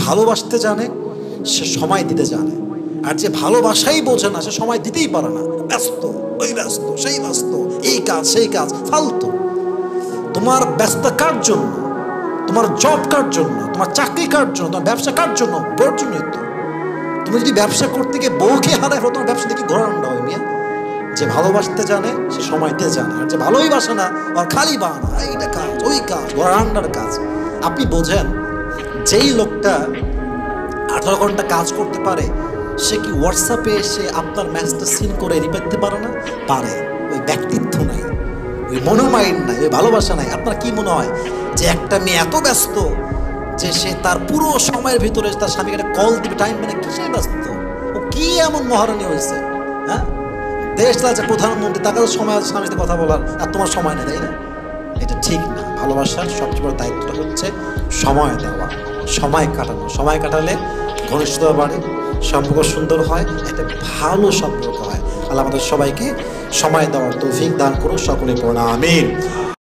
ভালোবাসতে জানে সে সময় দিতে জানে, আর যে ভালোবাসাই বোঝে না সে সময় দিতেই পারে না। ব্যস্ত, ওই ব্যস্ত, সেই ব্যস্ত, এই কাজ সেই কাজ, ফালতু। তোমার ব্যস্ত কার জন্য? তোমার জব কার জন্য? তোমার চাকরি কার জন্য? তোমার ব্যবসা কার জন্য? বর্জনীয়। তুমি যদি ব্যবসা করতে গিয়ে বউকে হারায়, তোমার ব্যবসা থেকে ঘোরা আন্ডা হয় মিয়া। যে ভালোবাসতে জানে সে সময় দিতে জানে, আর যে ভালোই বাসে না আর খালি বাহানা, এইটা কাজ ওই কাজ, ঘোরা আন্ডার কাজ। আপনি বোঝেন যেই লোকটা 18 ঘন্টা কাজ করতে পারে সে কি হোয়াটসঅ্যাপে এসে আপনার ম্যাসেজটা সিন করে রিপ্লাই দিতে পারে না? পারে। ওই ব্যক্তিত্ব নাই, ওই মনোমাইন্ড নাই, ওই ভালোবাসা নাই। আপনার কি মনে হয় যে একটা মেয়ে এত ব্যস্ত যে সে তার পুরো সময়ের ভিতরে তার স্বামীকে একটা কল দিবে, টাইম মানে কিসে ব্যস্ত? ও কি এমন মহারানী হয়েছে? হ্যাঁ, দেশ চালাচ্ছে প্রধানমন্ত্রী, তার কাছে সময় আছে স্বামীর সাথে কথা বলার, আর তোমার সময় নেই, তাই না? এটা ঠিক না। ভালোবাসার সবচেয়ে বড় দায়িত্বটা হচ্ছে সময় দেওয়া, সময় কাটানো। সময় কাটালে ঘনিষ্ঠতা বাড়ে, সম্পর্ক সুন্দর হয়, একটা ভালো সম্পর্ক হয়। আল্লাহ আমাদের সবাইকে সময় দেওয়ার তৌফিক দান করুন, সকলে পড়া আমিন।